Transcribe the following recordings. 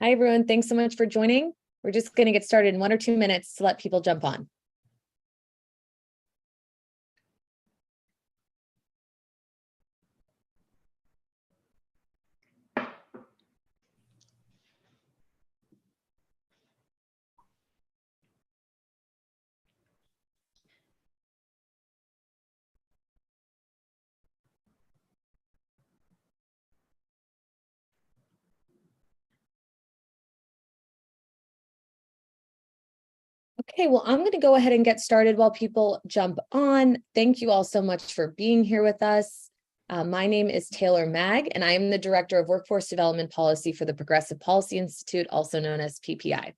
Hi, everyone. Thanks so much for joining. We're just going to get started in 1 or 2 minutes to let people jump on. Okay, well, I'm going to go ahead and get started while people jump on. Thank you all so much for being here with us. My name is Taylor Mag, and I am the Director of Workforce Development Policy for the Progressive Policy Institute, also known as PPI.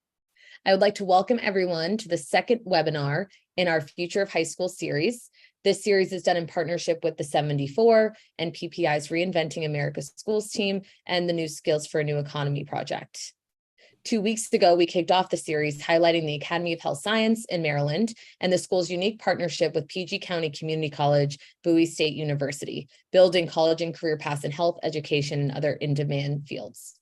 I would like to welcome everyone to the second webinar in our Future of High School series. This series is done in partnership with the 74 and PPI's Reinventing America's Schools team and the New Skills for a New Economy project. 2 weeks ago, we kicked off the series highlighting the Academy of Health Science in Maryland and the school's unique partnership with PG County Community College, Bowie State University, building college and career paths in health, education, and other in-demand fields.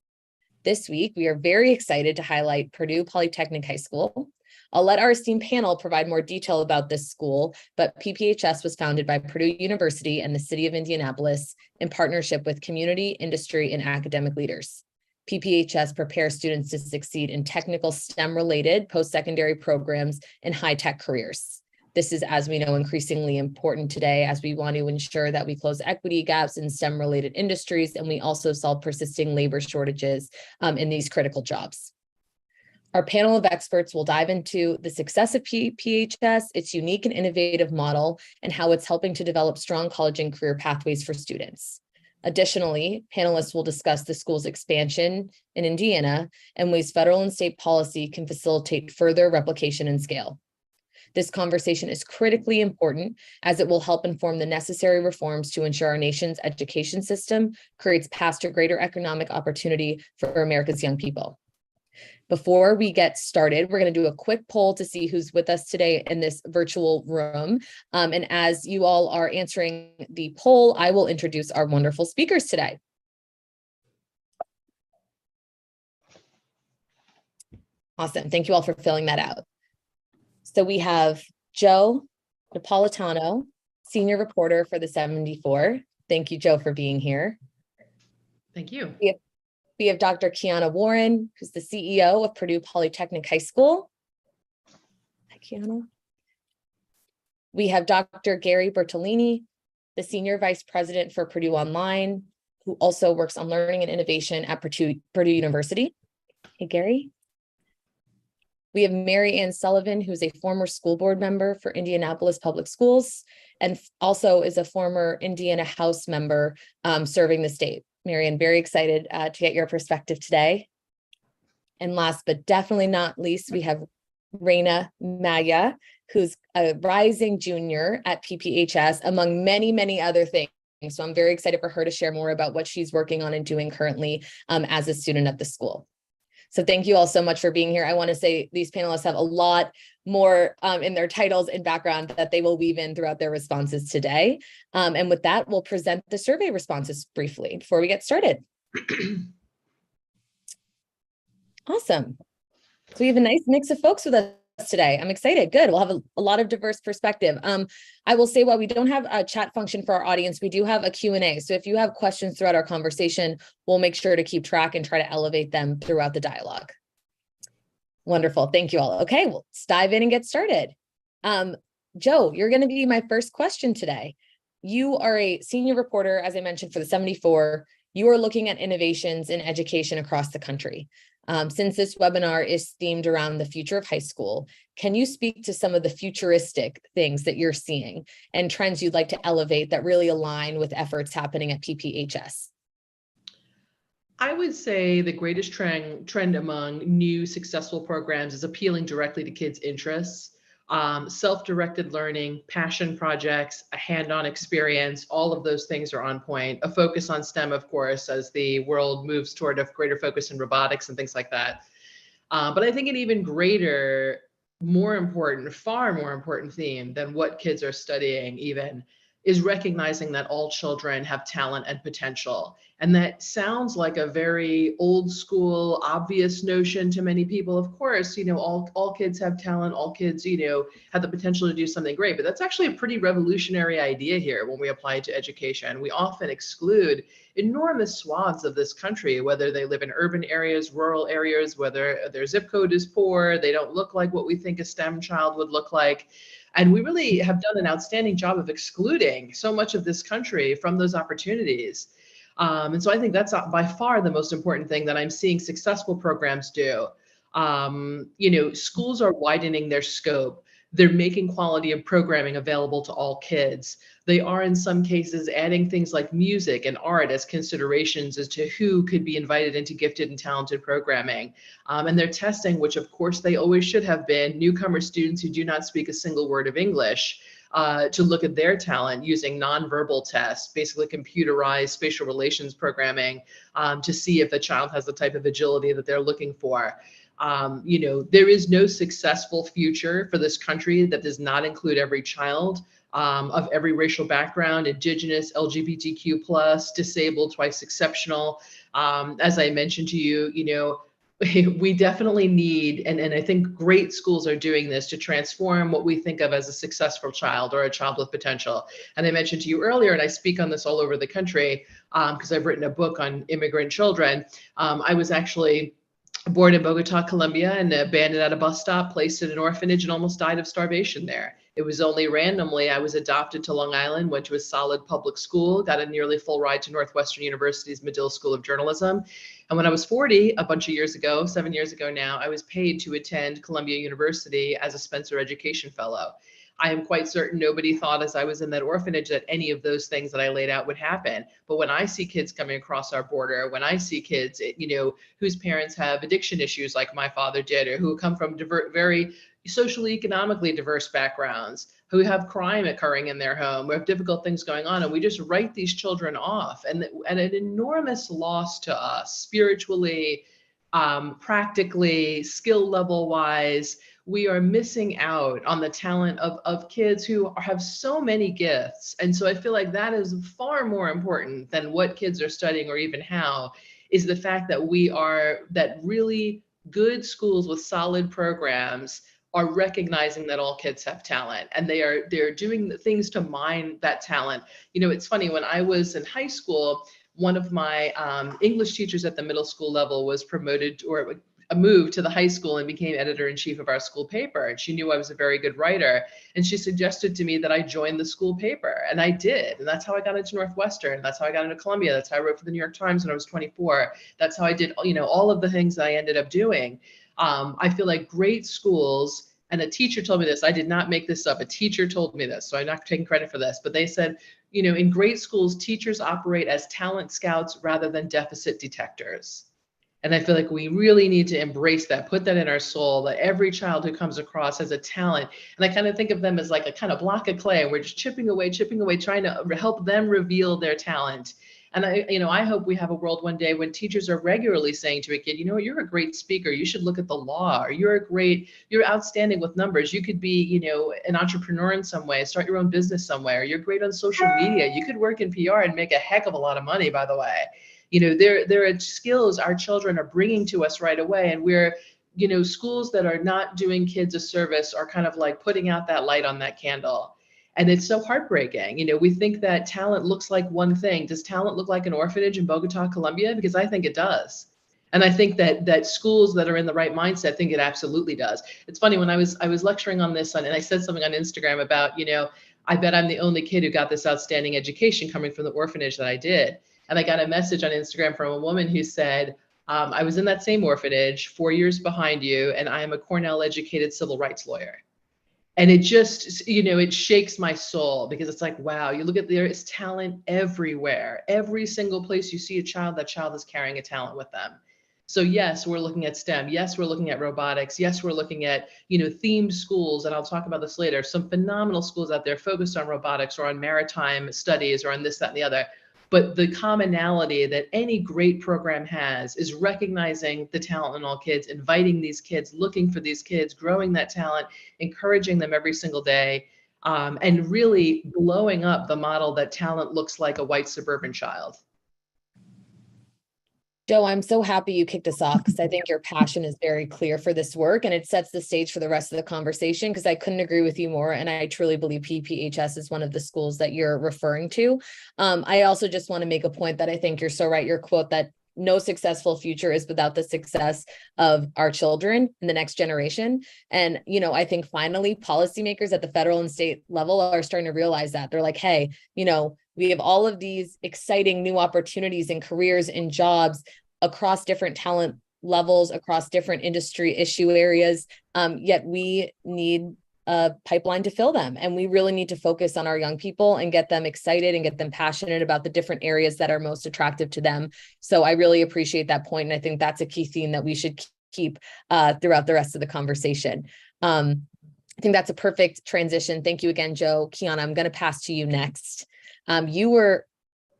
This week, we are very excited to highlight Purdue Polytechnic High School. I'll let our esteemed panel provide more detail about this school, but PPHS was founded by Purdue University and the city of Indianapolis in partnership with community, industry, and academic leaders. PPHS prepares students to succeed in technical STEM-related post-secondary programs and high-tech careers. This is, as we know, increasingly important today as we want to ensure that we close equity gaps in STEM-related industries, and we also solve persisting labor shortages in these critical jobs. Our panel of experts will dive into the success of PPHS, its unique and innovative model, and how it's helping to develop strong college and career pathways for students. Additionally, panelists will discuss the school's expansion in Indiana and ways federal and state policy can facilitate further replication and scale. This conversation is critically important as it will help inform the necessary reforms to ensure our nation's education system creates paths to greater economic opportunity for America's young people. Before we get started, we're going to do a quick poll to see who's with us today in this virtual room. And as you all are answering the poll, I will introduce our wonderful speakers today. Awesome. Thank you all for filling that out. So we have Joe Napolitano, senior reporter for the 74. Thank you, Joe, for being here. Thank you. We have Dr. Kiana Warren, who's the CEO of Purdue Polytechnic High School. Hi, Kiana. We have Dr. Gary Bertolini, the Senior Vice President for Purdue Online, who also works on learning and innovation at Purdue University. Hey, Gary. We have Mary Ann Sullivan, who's a former school board member for Indianapolis Public Schools, and also is a former Indiana House member serving the state. Marianne, very excited to get your perspective today. And last but definitely not least, we have Raina Maya, who's a rising junior at PPHS, among many, many other things. So I'm very excited for her to share more about what she's working on and doing currently as a student at the school. So thank you all so much for being here. I want to say these panelists have a lot more in their titles and background that they will weave in throughout their responses today. And with that, we'll present the survey responses briefly before we get started. Awesome. So we have a nice mix of folks with us today. I'm excited. Good. We'll have a lot of diverse perspective. I will say while we don't have a chat function for our audience, we do have a Q&A. So if you have questions throughout our conversation, we'll make sure to keep track and try to elevate them throughout the dialogue. Wonderful. Thank you all. Okay, well, let's dive in and get started. Joe, you're going to be my first question today. You are a senior reporter, as I mentioned, for the 74. You are looking at innovations in education across the country. Since this webinar is themed around the future of high school, can you speak to some of the futuristic things that you're seeing and trends you'd like to elevate that really align with efforts happening at PPHS? I would say the greatest trend among new successful programs is appealing directly to kids' interests. Self-directed learning, passion projects, a hand-on experience, all of those things are on point. A focus on STEM, of course, as the world moves toward a greater focus in robotics and things like that. But I think an even greater, far more important theme than what kids are studying even is recognizing that all children have talent and potential. And that sounds like a very old school, obvious notion to many people. Of course, all kids have talent, all kids, have the potential to do something great. But that's actually a pretty revolutionary idea here when we apply it to education. We often exclude enormous swaths of this country, whether they live in urban areas, rural areas, whether their zip code is poor, they don't look like what we think a STEM child would look like. And we really have done an outstanding job of excluding so much of this country from those opportunities. And so I think that's by far the most important thing that I'm seeing successful programs do. Schools are widening their scope. They're making quality of programming available to all kids. They are, in some cases, adding things like music and art as considerations as to who could be invited into gifted and talented programming. And they're testing, which of course they always should have been, newcomer students who do not speak a single word of English. To look at their talent using nonverbal tests, basically computerized spatial relations programming, to see if the child has the type of agility that they're looking for. There is no successful future for this country that does not include every child of every racial background, Indigenous, LGBTQ+, disabled, twice exceptional. As I mentioned to you, we definitely need, and I think great schools are doing this to transform what we think of as a successful child or a child with potential. And I mentioned to you earlier, and I speak on this all over the country because I've written a book on immigrant children. I was actually born in Bogota, Colombia, and abandoned at a bus stop, placed in an orphanage, and almost died of starvation there. It was only randomly I was adopted to Long Island, went to a solid public school, got a nearly full ride to Northwestern University's Medill School of Journalism. And when I was 40, a bunch of years ago, 7 years ago now, I was paid to attend Columbia University as a Spencer Education Fellow. I am quite certain nobody thought as I was in that orphanage that any of those things that I laid out would happen. But when I see kids coming across our border, when I see kids, whose parents have addiction issues like my father did, or who come from very socially, economically diverse backgrounds, who have crime occurring in their home, who have difficult things going on, and we just write these children off, and an enormous loss to us spiritually, practically, skill level wise. We are missing out on the talent of kids who have so many gifts. And so I feel like that is far more important than what kids are studying or even how, is the fact that really good schools with solid programs are recognizing that all kids have talent, and they're doing the things to mine that talent. It's funny, when I was in high school, one of my English teachers at the middle school level was promoted, or moved to the high school and became editor-in-chief of our school paper. And she knew I was a very good writer. And she suggested to me that I join the school paper. And I did. And that's how I got into Northwestern. That's how I got into Columbia. That's how I wrote for the New York Times when I was 24. That's how I did, all of the things that I ended up doing. I feel like great schools, and a teacher told me this, I did not make this up. A teacher told me this, so I'm not taking credit for this, but they said, in great schools, teachers operate as talent scouts rather than deficit detectors. And I feel like we really need to embrace that, put that in our soul, that every child who comes across has a talent. And I kind of think of them as like a kind of block of clay. We're just chipping away, trying to help them reveal their talent. And I hope we have a world one day when teachers are regularly saying to a kid, you're a great speaker, you should look at the law, or you're outstanding with numbers. You could be, an entrepreneur in some way, start your own business somewhere. You're great on social media. You could work in PR and make a heck of a lot of money, by the way. There are skills our children are bringing to us right away. And we're, schools that are not doing kids a service are kind of like putting out that light on that candle. And it's so heartbreaking. We think that talent looks like one thing. Does talent look like an orphanage in Bogota, Colombia? Because I think it does. And I think that schools that are in the right mindset think it absolutely does. It's funny, when I was lecturing on this, and I said something on Instagram about, I bet I'm the only kid who got this outstanding education coming from the orphanage that I did. And I got a message on Instagram from a woman who said, I was in that same orphanage 4 years behind you, and I am a Cornell educated civil rights lawyer. And it just, it shakes my soul, because it's like, wow, you look at, there is talent everywhere. Every single place you see a child, that child is carrying a talent with them. So yes, we're looking at STEM. Yes, we're looking at robotics. Yes, we're looking at, themed schools. And I'll talk about this later. Some phenomenal schools out there focused on robotics or on maritime studies or on this, that, and the other. But the commonality that any great program has is recognizing the talent in all kids, inviting these kids, looking for these kids, growing that talent, encouraging them every single day. and really blowing up the model that talent looks like a white suburban child. Joe, I'm so happy you kicked us off because I think your passion is very clear for this work and it sets the stage for the rest of the conversation because I couldn't agree with you more. And I truly believe PPHS is one of the schools that you're referring to. I also just want to make a point that I think you're so right. Your quote that no successful future is without the success of our children and the next generation. And, I think finally policymakers at the federal and state level are starting to realize that. They're like, hey, we have all of these exciting new opportunities and careers and jobs across different talent levels, across different industry issue areas, yet we need a pipeline to fill them. And we really need to focus on our young people and get them excited and get them passionate about the different areas that are most attractive to them. So I really appreciate that point. And I think that's a key theme that we should keep throughout the rest of the conversation. I think that's a perfect transition. Thank you again, Joe. Kiana, I'm going to pass to you next. You were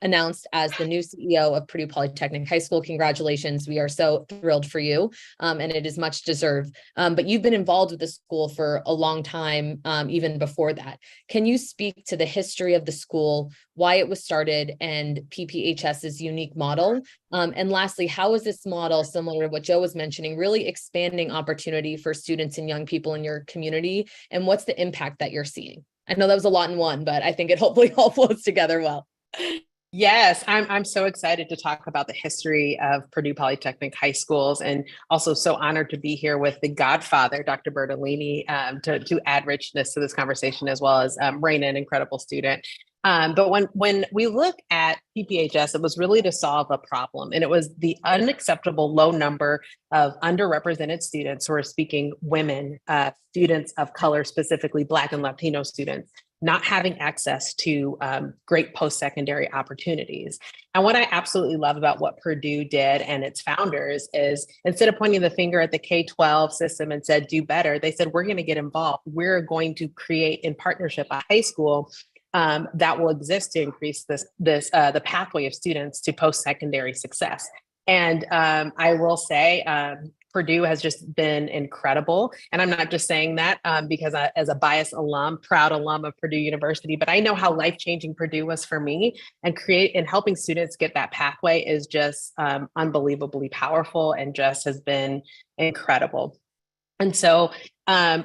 announced as the new CEO of Purdue Polytechnic High School. Congratulations. We are so thrilled for you, and it is much deserved. But you've been involved with the school for a long time, even before that. Can you speak to the history of the school, why it was started, and PPHS's unique model? And lastly, how is this model, similar to what Joe was mentioning, really expanding opportunity for students and young people in your community? And what's the impact that you're seeing? I know that was a lot in one, but I think it hopefully all flows together well. Yes, I'm so excited to talk about the history of Purdue Polytechnic High Schools, and also so honored to be here with the godfather, Dr. Bertolini, to add richness to this conversation, as well as Raina, an incredible student. But when we look at PPHS, it was really to solve a problem, and it was the unacceptable low number of underrepresented students, who are speaking women, students of color, specifically Black and Latino students, not having access to great post-secondary opportunities. And what I absolutely love about what Purdue did and its founders is, instead of pointing the finger at the K-12 system and said, do better, they said, we're going to get involved. We're going to create in partnership a high school that will exist to increase the pathway of students to post-secondary success. And I will say, Purdue has just been incredible. And I'm not just saying that because as a biased alum, proud alum of Purdue University, but I know how life-changing Purdue was for me, and helping students get that pathway is just unbelievably powerful and just has been incredible. And so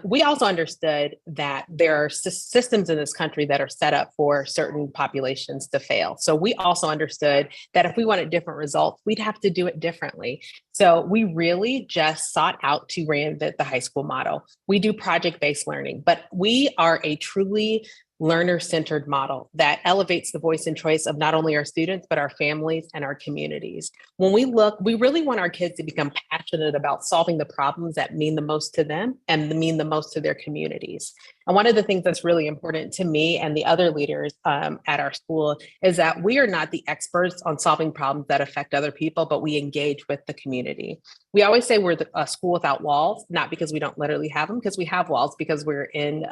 we also understood that there are systems in this country that are set up for certain populations to fail. So we also understood that if we wanted different results, we'd have to do it differently. So we really just sought out to reinvent the high school model. We do project-based learning, but we are a truly learner-centered model that elevates the voice and choice of not only our students, but our families and our communities. When we look, we really want our kids to become passionate about solving the problems that mean the most to them and mean the most to their communities. And one of the things that's really important to me and the other leaders at our school is that we are not the experts on solving problems that affect other people, but we engage with the community. We always say we're a school without walls, not because we don't literally have them, because we have walls, because we're in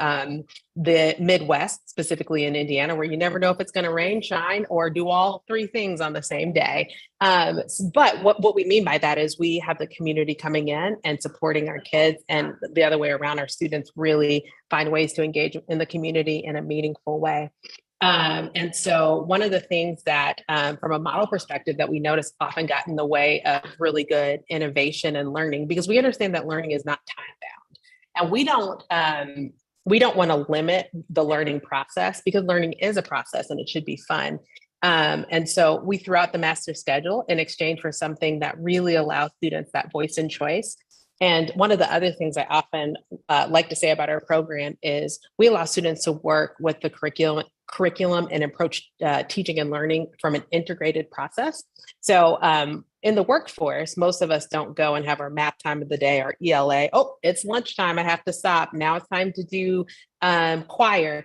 the Midwest, specifically in Indiana, where you never know if it's going to rain, shine, or do all three things on the same day. But what we mean by that is we have the community coming in and supporting our kids, and the other way around, our students really find ways to engage in the community in a meaningful way. And so one of the things that from a model perspective that we notice often got in the way of really good innovation and learning, because we understand that learning is not time bound, and we don't want to limit the learning process, because learning is a process and it should be fun. And so we threw out the master schedule in exchange for something that really allows students that voice and choice. And one of the other things I often like to say about our program is we allow students to work with the curriculum and approach teaching and learning from an integrated process. So in the workforce, most of us don't go and have our math time of the day, our ELA. Oh, it's lunchtime, I have to stop. Now it's time to do choir.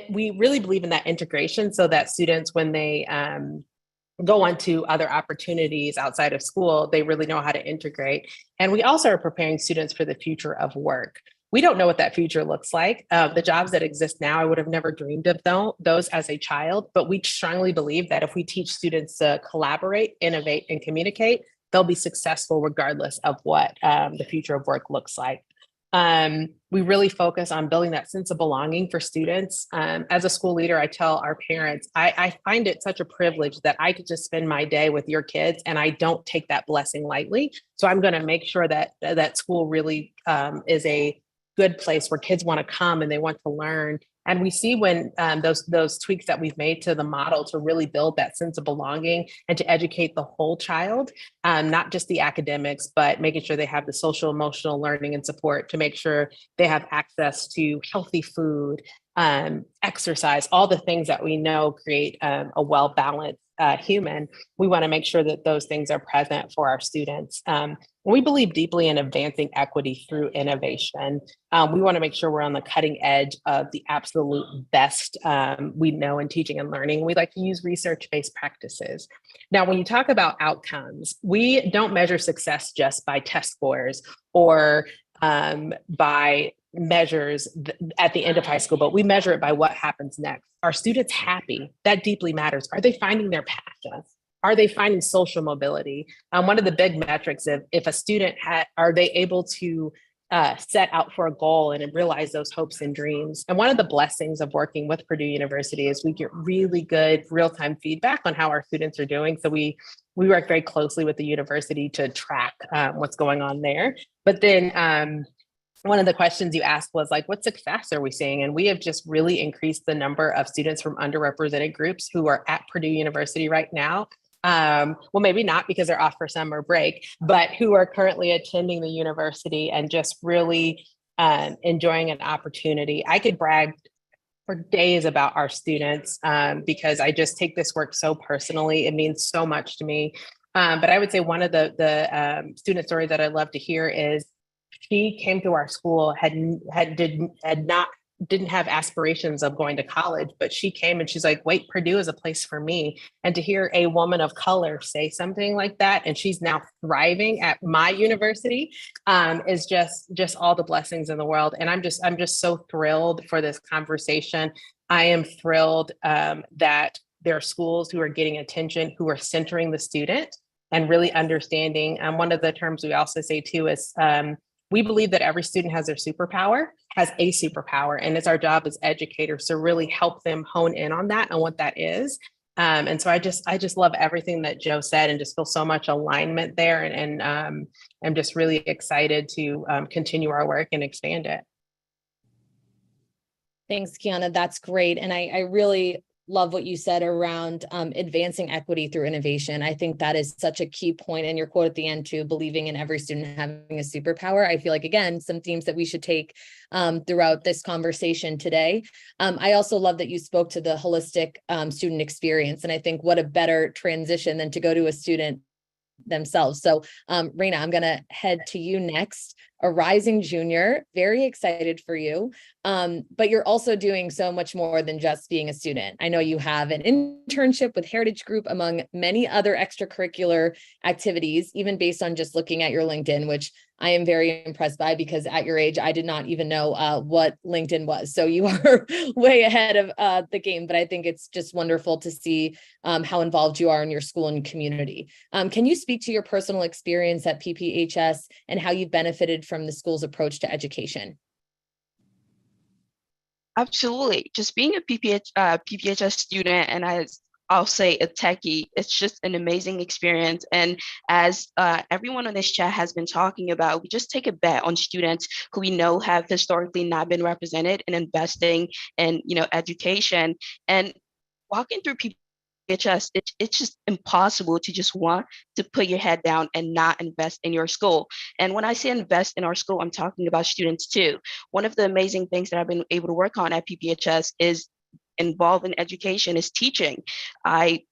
We really believe in that integration, so that students, when they go on to other opportunities outside of school, they really know how to integrate. And we also are preparing students for the future of work. We don't know what that future looks like. The jobs that exist now, I would have never dreamed of those as a child, but we strongly believe that if we teach students to collaborate, innovate, and communicate, they'll be successful regardless of what the future of work looks like. We really focus on building that sense of belonging for students. As a school leader, I tell our parents, I find it such a privilege that I could just spend my day with your kids, and I don't take that blessing lightly. So I'm going to make sure that that school really is a good place where kids want to come and they want to learn. And we see when those tweaks that we've made to the model to really build that sense of belonging and to educate the whole child, not just the academics, but making sure they have the social, emotional learning and support to make sure they have access to healthy food, exercise, all the things that we know create a well-balanced human. We want to make sure that those things are present for our students. We believe deeply in advancing equity through innovation. We want to make sure we're on the cutting edge of the absolute best we know in teaching and learning. We like to use research-based practices. Now, when you talk about outcomes, we don't measure success just by test scores or by measures at the end of high school, but we measure it by what happens next. Are students happy? That deeply matters. Are they finding their passions? Are they finding social mobility? One of the big metrics of if a student are they able to set out for a goal and realize those hopes and dreams? And one of the blessings of working with Purdue University is we get really good real-time feedback on how our students are doing. So we work very closely with the university to track what's going on there. But then one of the questions you asked was like, what success are we seeing? And we have just really increased the number of students from underrepresented groups who are at Purdue University right now. Well, maybe not because they're off for summer break, but who are currently attending the university and just really enjoying an opportunity. I could brag for days about our students because I just take this work so personally. It means so much to me. But I would say one of the student stories that I'd love to hear is she came to our school, didn't have aspirations of going to college, but she came and she's like, wait, Purdue is a place for me. And to hear a woman of color say something like that, and she's now thriving at my university, is just all the blessings in the world. And I'm just so thrilled for this conversation. I am thrilled that there are schools who are getting attention, who are centering the student and really understanding. One of the terms we also say too is we believe that every student has a superpower, and it's our job as educators to really help them hone in on that and what that is. And so I just love everything that Joe said and just feel so much alignment there. And I'm just really excited to continue our work and expand it. Thanks, Kiana. That's great. And I really love what you said around advancing equity through innovation. I think that is such a key point. And your quote at the end too, believing in every student having a superpower. I feel like, again, some themes that we should take throughout this conversation today. I also love that you spoke to the holistic student experience. And I think what a better transition than to go to a student themselves. So Raina, I'm going to head to you next. A rising junior, very excited for you. But you're also doing so much more than just being a student. I know you have an internship with Heritage Group, among many other extracurricular activities, even based on just looking at your LinkedIn, which I am very impressed by, because at your age, I did not even know what LinkedIn was. So you are way ahead of the game, but I think it's just wonderful to see how involved you are in your school and community. Can you speak to your personal experience at PPHS and how you've benefited from the school's approach to education? Absolutely. Just being a PPHS student, and I'll say a techie, it's just an amazing experience. And as everyone on this chat has been talking about, we just take a bet on students who we know have historically not been represented in investing in, education. And walking through PPHS, it's just impossible to just want to put your head down and not invest in your school. And when I say invest in our school, I'm talking about students too. One of the amazing things that I've been able to work on at PPHS is involved in education is teaching. I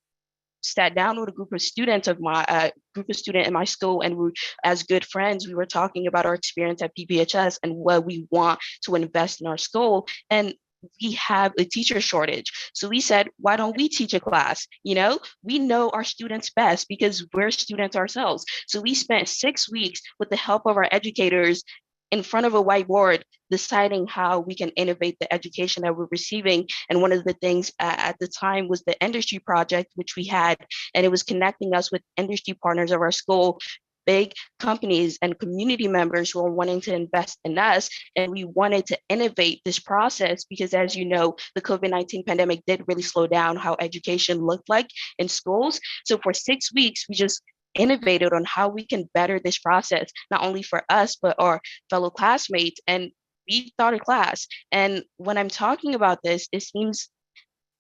sat down with a group of students in my school, and we, as good friends, we were talking about our experience at PPHS and what we want to invest in our school. And we have a teacher shortage. So we said, why don't we teach a class? We know our students best because we're students ourselves. So we spent 6 weeks with the help of our educators in front of a whiteboard, deciding how we can innovate the education that we're receiving. And one of the things at the time was the industry project, which we had, and it was connecting us with industry partners of our school, big companies and community members who are wanting to invest in us. And we wanted to innovate this process because, as you know, the COVID-19 pandemic did really slow down how education looked like in schools. So for 6 weeks, we just innovated on how we can better this process, not only for us, but our fellow classmates. And we started class. And when I'm talking about this, it seems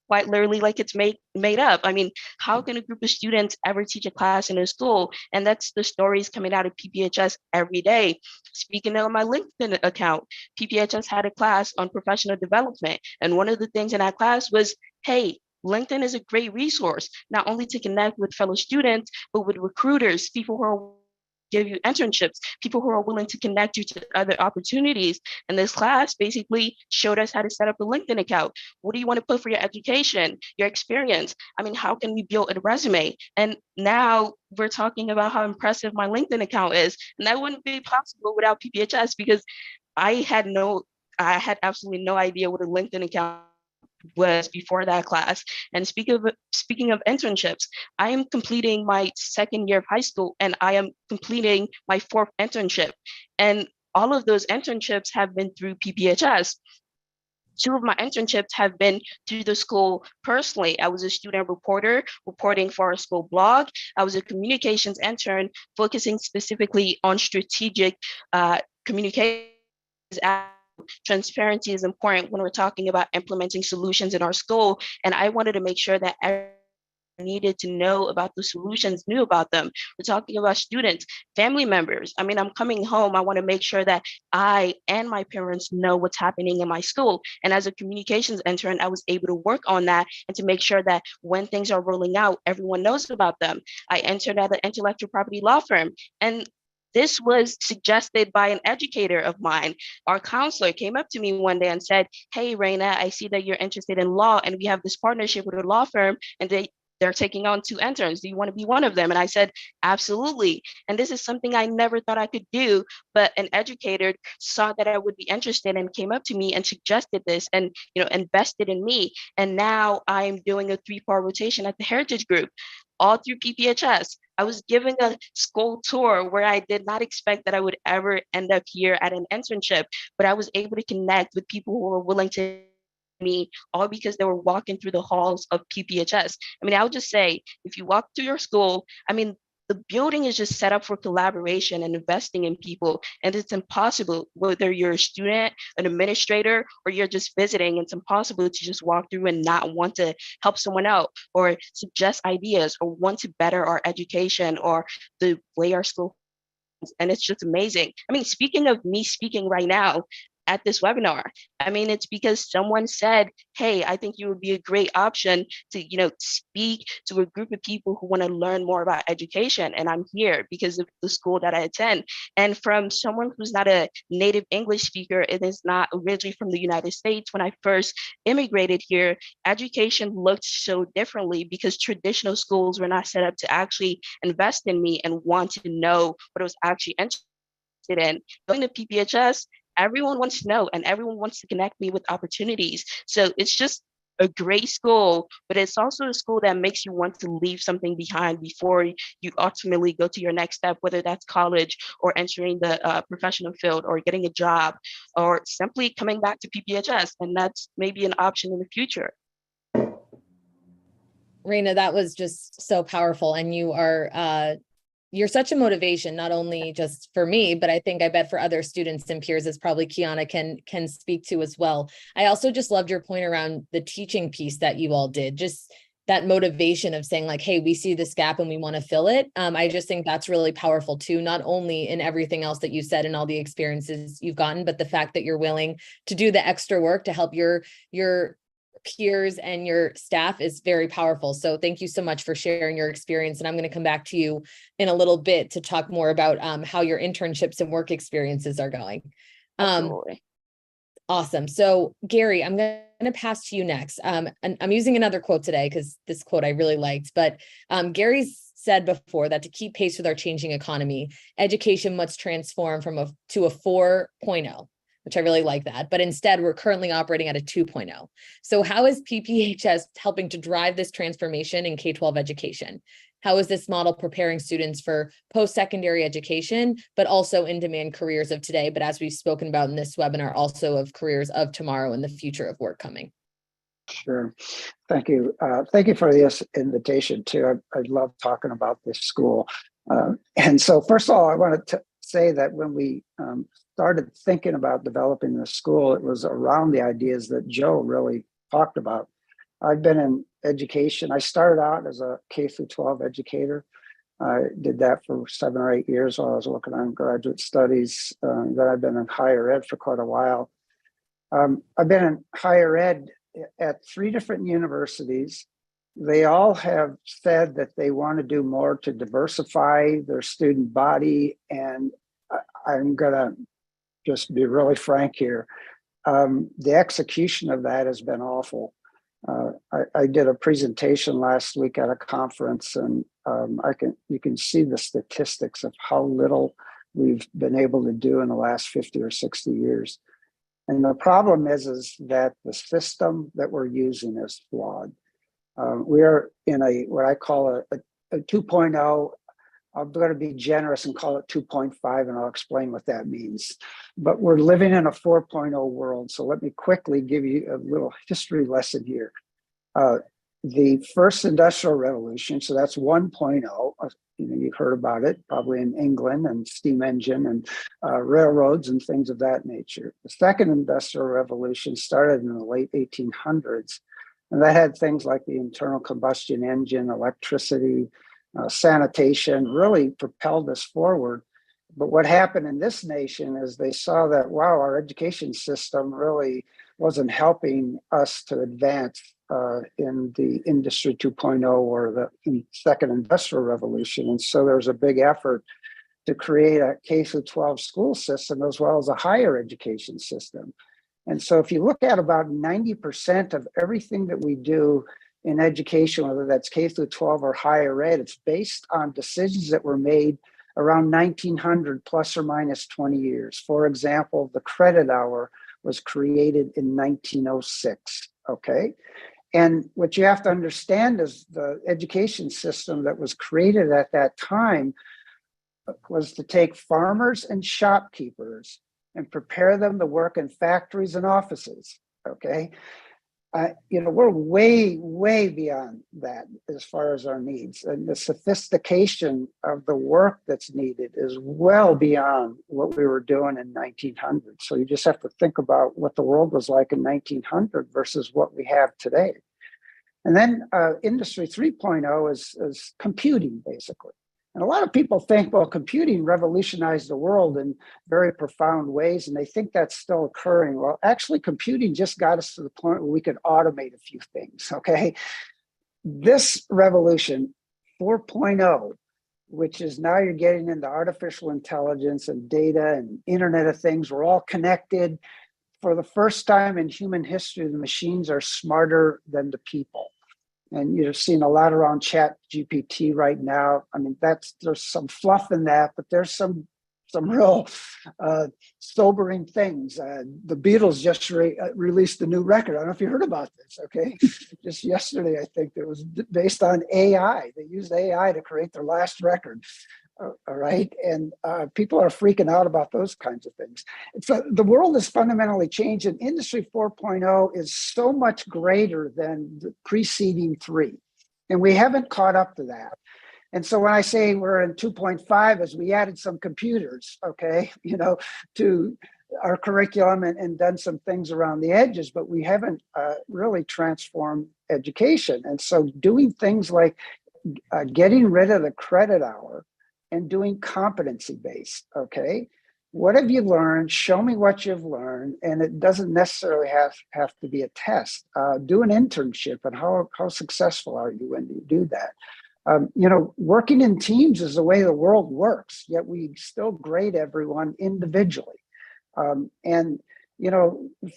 quite literally like it's made up. I mean, how can a group of students ever teach a class in a school? And that's the stories coming out of PPHS every day. Speaking of my LinkedIn account, PPHS had a class on professional development. And one of the things in that class was, hey, LinkedIn is a great resource, not only to connect with fellow students, but with recruiters, people who are give you internships, people who are willing to connect you to other opportunities. And this class basically showed us how to set up a LinkedIn account. What do you want to put for your education, your experience? I mean, how can we build a resume? And now we're talking about how impressive my LinkedIn account is. And that wouldn't be possible without PPHS because I had absolutely no idea what a LinkedIn account was before that class. And speaking of internships, I am completing my second year of high school and I am completing my fourth internship. And all of those internships have been through PPHS. Two of my internships have been through the school personally. I was a student reporter reporting for our school blog. I was a communications intern focusing specifically on strategic communications. Transparency is important when we're talking about implementing solutions in our school. And I wanted to make sure that everyone needed to know about the solutions, knew about them. We're talking about students, family members. I mean, I'm coming home. I want to make sure that I and my parents know what's happening in my school. And as a communications intern, I was able to work on that and to make sure that when things are rolling out, everyone knows about them. I entered at an intellectual property law firm, and this was suggested by an educator of mine. Our counselor came up to me one day and said, hey, Raina, I see that you're interested in law and we have this partnership with a law firm and they're taking on 2 interns. Do you want to be one of them? And I said, absolutely. And this is something I never thought I could do, but an educator saw that I would be interested and came up to me and suggested this and, invested in me. And now I'm doing a 3-part rotation at the Heritage Group, all through PPHS. I was giving a school tour where I did not expect that I would ever end up here at an internship, but I was able to connect with people who were willing to me, all because they were walking through the halls of PPHS. I mean, I would just say, if you walk through your school, I mean, the building is just set up for collaboration and investing in people. And it's impossible, whether you're a student, an administrator, or you're just visiting, it's impossible to just walk through and not want to help someone out or suggest ideas or want to better our education or the way our school. And it's just amazing. I mean, speaking of me speaking right now, at this webinar. I mean, it's because someone said, hey, I think you would be a great option to, speak to a group of people who want to learn more about education. And I'm here because of the school that I attend. And from someone who's not a native English speaker and is not originally from the United States, when I first immigrated here, education looked so differently because traditional schools were not set up to actually invest in me and want to know what I was actually interested in. Going to PPHS, everyone wants to know and everyone wants to connect me with opportunities. So it's just a great school, but it's also a school that makes you want to leave something behind before you ultimately go to your next step, whether that's college or entering the professional field or getting a job or simply coming back to PPHS. And that's maybe an option in the future. Raina, that was just so powerful. And you're such a motivation, not only just for me, but I bet for other students and peers, as probably Kiana can speak to as well. I also just loved your point around the teaching piece that you all did, just that motivation of saying like, hey, we see this gap and we want to fill it. I just think that's really powerful too, not only in everything else that you said and all the experiences you've gotten, but the fact that you're willing to do the extra work to help your peers and your staff is very powerful. So thank you so much for sharing your experience. And I'm going to come back to you in a little bit to talk more about how your internships and work experiences are going. Awesome. So Gary, I'm going to pass to you next. And I'm using another quote today because this quote I really liked, but Gary's said before that to keep pace with our changing economy, education must transform to a 4.0. Which I really like that. But instead, we're currently operating at a 2.0. So how is PPHS helping to drive this transformation in K-12 education? how is this model preparing students for post-secondary education, but also in-demand careers of today, but as we've spoken about in this webinar, also of careers of tomorrow and the future of work coming. Sure. Thank you. Thank you for this invitation too. I love talking about this school. And so first of all, I wanted to say that when we started thinking about developing the school, it was around the ideas that Joe really talked about. I've been in education. I started out as a K through 12 educator. I did that for 7 or 8 years while I was working on graduate studies. Then I've been in higher ed for quite a while. I've been in higher ed at 3 different universities. They all have said that they want to do more to diversify their student body. And I'm going to just be really frank here. The execution of that has been awful. I did a presentation last week at a conference, and you can see the statistics of how little we've been able to do in the last 50 or 60 years. And the problem is that the system that we're using is flawed. We are in what I call a 2.0. I'm going to be generous and call it 2.5, and I'll explain what that means. But we're living in a 4.0 world. So let me quickly give you a little history lesson here. The first industrial revolution, so that's 1.0. You've heard about it probably in England, and steam engine and railroads and things of that nature. The second industrial revolution started in the late 1800s, and that had things like the internal combustion engine, electricity, sanitation, really propelled us forward. But what happened in this nation is they saw that, wow, our education system really wasn't helping us to advance in the Industry 2.0 or the second industrial revolution. And so there was a big effort to create a K-12 school system as well as a higher education system. And so if you look at about 90% of everything that we do in education, whether that's K-12 or higher ed, it's based on decisions that were made around 1900 plus or minus 20 years. For example, the credit hour was created in 1906, okay? And what you have to understand is the education system that was created at that time was to take farmers and shopkeepers and prepare them to work in factories and offices, okay? We're way, way beyond that as far as our needs. And the sophistication of the work that's needed is well beyond what we were doing in 1900. So you just have to think about what the world was like in 1900 versus what we have today. And then Industry 3.0 is computing, basically. And a lot of people think, well, computing revolutionized the world in very profound ways, and they think that's still occurring. Well, actually, computing just got us to the point where we could automate a few things, okay? This revolution, 4.0, which is now you're getting into artificial intelligence and data and Internet of Things, we're all connected. For the first time in human history, the machines are smarter than the people. And you're seeing a lot around Chat GPT right now. I mean, there's some fluff in that, but there's some real sobering things. The Beatles just released a new record. I don't know if you heard about this, okay? Just yesterday, I think it was based on AI. They used AI to create their last record. All right. And people are freaking out about those kinds of things. So the world has fundamentally changed, and Industry 4.0 is so much greater than the preceding 3. And we haven't caught up to that. And so when I say we're in 2.5, is we added some computers, okay, to our curriculum and done some things around the edges, but we haven't really transformed education. And so doing things like getting rid of the credit hour and doing competency-based, okay? What have you learned? Show me what you've learned. And it doesn't necessarily have to be a test. Do an internship, and how successful are you when you do that? Working in teams is the way the world works, yet we still grade everyone individually.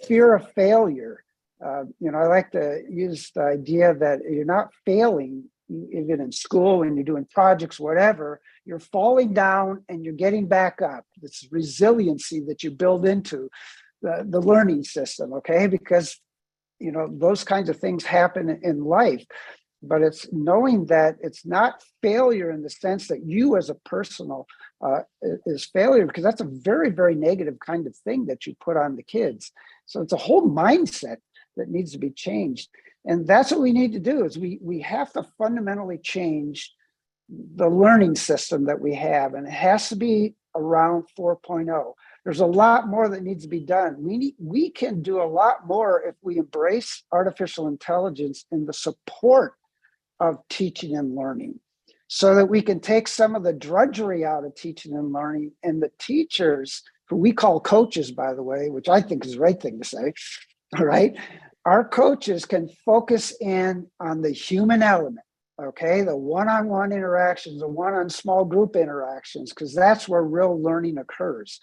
Fear of failure. I like to use the idea that you're not failing, even in school, when you're doing projects, whatever, you're falling down and you're getting back up. This resiliency that you build into the learning system, okay? Because, those kinds of things happen in life. but it's knowing that it's not failure in the sense that you as a personal is failure, because that's a very, very negative kind of thing that you put on the kids. So it's a whole mindset that needs to be changed. And that's what we need to do, is we have to fundamentally change the learning system that we have, and it has to be around 4.0. There's a lot more that needs to be done. We can do a lot more if we embrace artificial intelligence in the support of teaching and learning, so that we can take some of the drudgery out of teaching and learning, and the teachers, who we call coaches, by the way, which I think is the right thing to say, all right? Our coaches can focus in on the human element, okay? The one-on-one interactions, the one-on small group interactions, because that's where real learning occurs.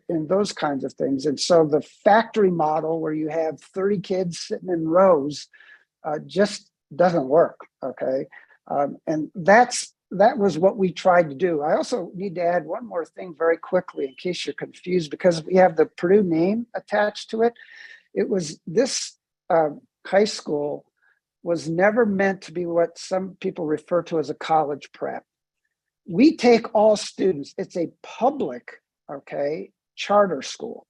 In those kinds of things. And so the factory model where you have 30 kids sitting in rows just doesn't work, okay? And that was what we tried to do. I also need to add one more thing very quickly in case you're confused, because we have the Purdue name attached to it. It was this high school was never meant to be what some people refer to as a college prep. We take all students. It's a public, okay, charter school.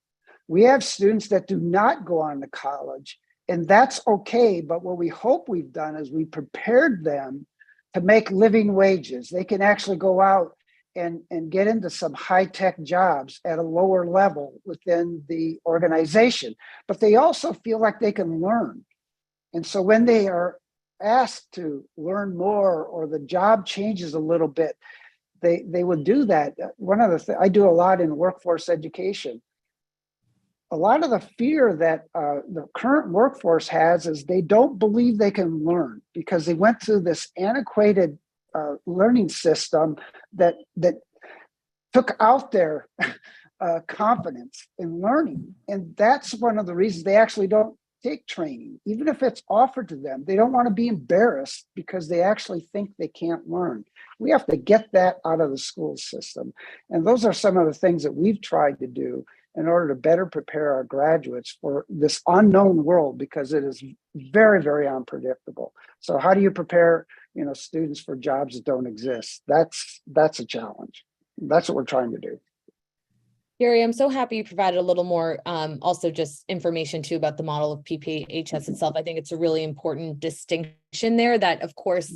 We have students that do not go on to college, and that's okay. But what we hope we've done is we prepared them to make living wages. They can actually go out and get into some high-tech jobs at a lower level within the organization. But they also feel like they can learn. And so when they are asked to learn more, or the job changes a little bit, they would do that. One of the things I do a lot in workforce education, a lot of the fear that the current workforce has is they don't believe they can learn, because they went through this antiquated learning system that took out their confidence in learning. And that's one of the reasons they actually don't take training. Even if it's offered to them, they don't want to be embarrassed because they actually think they can't learn. We have to get that out of the school system. And those are some of the things that we've tried to do in order to better prepare our graduates for this unknown world, because it is very, very unpredictable. So how do you prepare, students for jobs that don't exist? That's a challenge. That's what we're trying to do. Gary, I'm so happy you provided a little more also just information too about the model of PPHS itself. I think it's a really important distinction there, that of course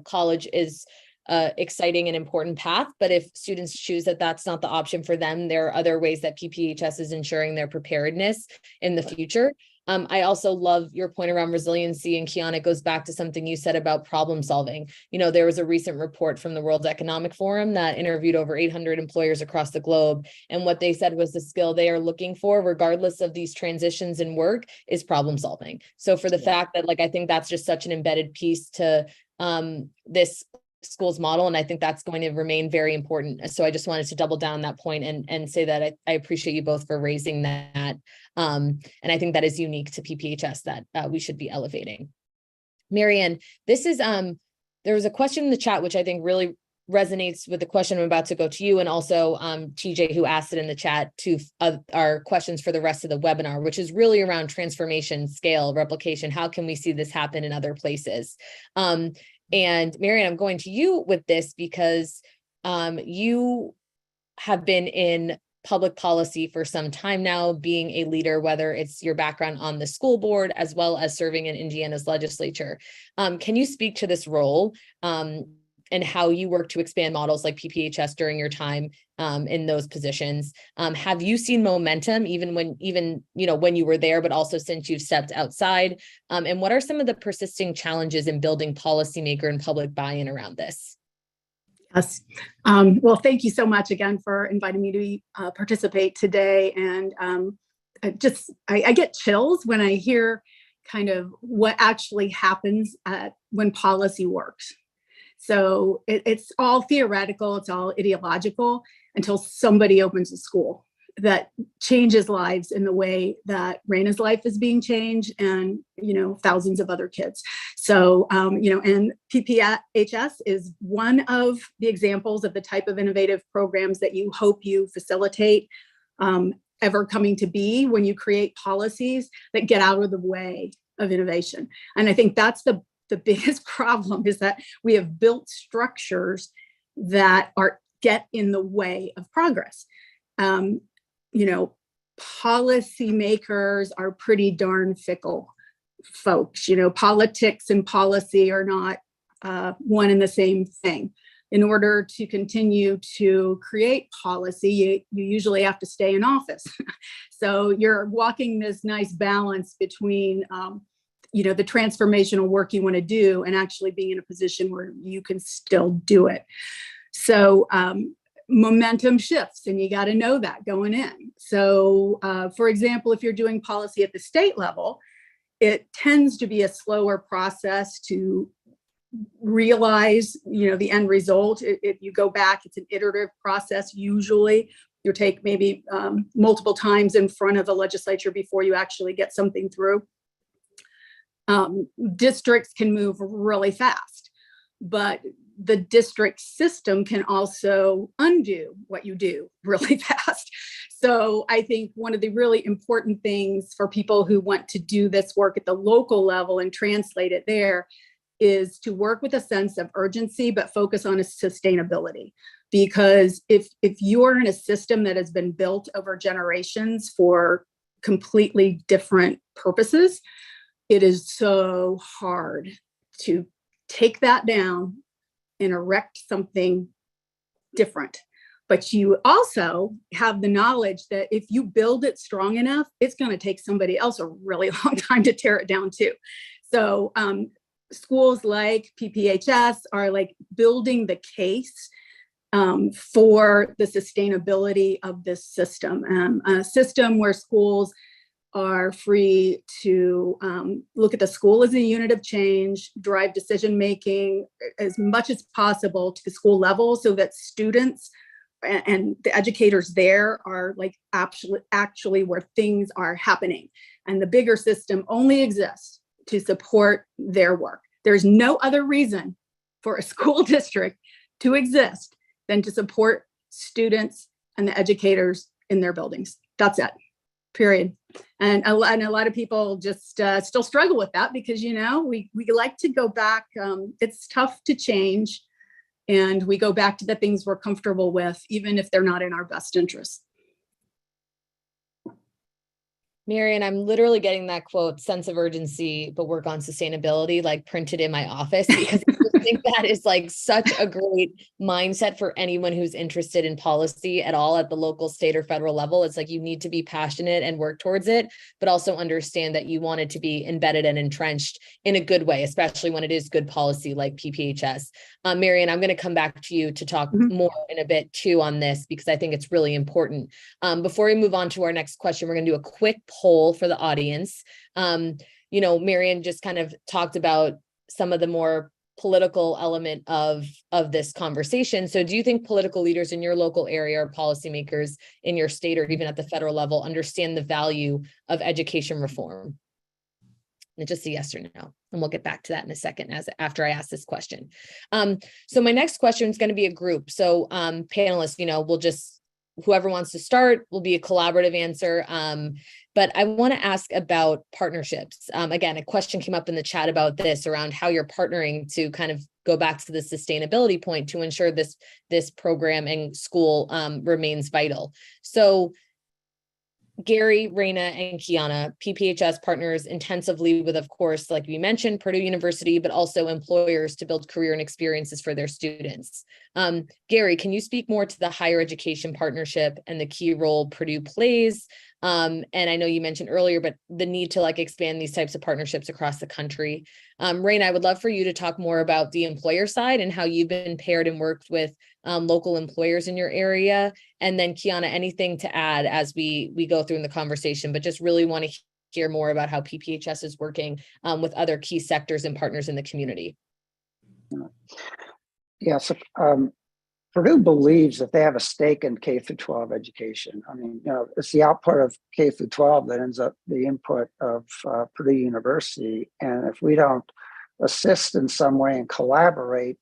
college is exciting and important path, but if students choose that that's not the option for them, there are other ways that PPHS is ensuring their preparedness in the future. I also love your point around resiliency, and Kiana, it goes back to something you said about problem solving. There was a recent report from the World Economic Forum that interviewed over 800 employers across the globe. And what they said was the skill they are looking for, regardless of these transitions in work, is problem solving. So for the fact that, I think that's just such an embedded piece to this school's model. And I think that's going to remain very important. So I just wanted to double down that point and say that I appreciate you both for raising that. And I think that is unique to PPHS that we should be elevating. Marianne, this is, there was a question in the chat, which I think really resonates with the question I'm about to go to you, and also TJ, who asked it in the chat, to our questions for the rest of the webinar, which is really around transformation, scale, replication. How can we see this happen in other places? And Marianne, I'm going to you with this because you have been in public policy for some time now, being a leader, whether it's your background on the school board as well as serving in Indiana's legislature. Can you speak to this role and how you work to expand models like PPHS during your time in those positions? Have you seen momentum when you were there, but also since you've stepped outside? And what are some of the persisting challenges in building policymaker and public buy-in around this? Yes. Well, thank you so much again for inviting me to participate today. And I get chills when I hear kind of what actually happens when policy works. So it's all theoretical, it's all ideological until somebody opens a school that changes lives in the way that Raina's life is being changed, and thousands of other kids. So and PPHS is one of the examples of the type of innovative programs that you hope you facilitate ever coming to be when you create policies that get out of the way of innovation. And I think that's the the biggest problem is that we have built structures that get in the way of progress. Policymakers are pretty darn fickle folks. Politics and policy are not one and the same thing. In order to continue to create policy, you usually have to stay in office. So you're walking this nice balance between, the transformational work you want to do and actually being in a position where you can still do it. So momentum shifts, and you got to know that going in. So, for example, if you're doing policy at the state level, it tends to be a slower process to realize, the end result. If you go back, it's an iterative process. Usually you take maybe multiple times in front of the legislature before you actually get something through. Districts can move really fast, but the district system can also undo what you do really fast. So I think one of the really important things for people who want to do this work at the local level and translate it there is to work with a sense of urgency, but focus on a sustainability. Because if you're in a system that has been built over generations for completely different purposes, it is so hard to take that down and erect something different. But you also have the knowledge that if you build it strong enough, it's going to take somebody else a really long time to tear it down too. So schools like PPHS are like building the case for the sustainability of this system, a system where schools are free to look at the school as a unit of change, drive decision-making as much as possible to the school level so that students and the educators there are like actually where things are happening. And the bigger system only exists to support their work. There's no other reason for a school district to exist than to support students and the educators in their buildings. That's it. Period. And a lot of people just still struggle with that because, we like to go back. It's tough to change. And we go back to the things we're comfortable with, even if they're not in our best interest. Marian, I'm literally getting that quote, sense of urgency, but work on sustainability, like printed in my office, because I think that is like such a great mindset for anyone who's interested in policy at all at the local, state, or federal level. It's like you need to be passionate and work towards it, but also understand that you want it to be embedded and entrenched in a good way, especially when it is good policy like PPHS. Marian, I'm going to come back to you to talk more in a bit too on this, because I think it's really important. Before we move on to our next question, we're going to do a quick poll for the audience. Marian just kind of talked about some of the more political element of this conversation. So do you think political leaders in your local area or policymakers in your state or even at the federal level understand the value of education reform? And just a yes or no. And we'll get back to that in a second after I ask this question. So my next question is going to be a group. So panelists, we'll just, whoever wants to start will be a collaborative answer. But I want to ask about partnerships. Again, a question came up in the chat about this around how you're partnering to kind of go back to the sustainability point to ensure this program and school remains vital. So Gary, Raina, and Kiana, PPHS partners intensively with, of course, like we mentioned, Purdue University, but also employers to build career and experiences for their students. Gary, can you speak more to the higher education partnership and the key role Purdue plays? And I know you mentioned earlier, but the need to expand these types of partnerships across the country. Raina, I would love for you to talk more about the employer side and how you've been paired and worked with local employers in your area. And then Kiana, anything to add as we go through in the conversation, but just really want to hear more about how PPHS is working with other key sectors and partners in the community. Yeah, so Purdue believes that they have a stake in K through 12 education. I mean, it's the output of K through 12 that ends up the input of Purdue University. And if we don't assist in some way and collaborate,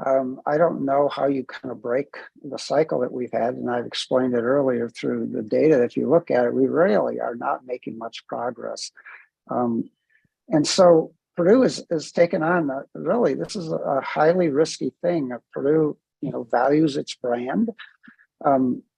I don't know how you kind of break the cycle that we've had. And I've explained it earlier through the data. If you look at it, we really are not making much progress. And so Purdue is taken on really, this is a highly risky thing. Purdue, values its brand.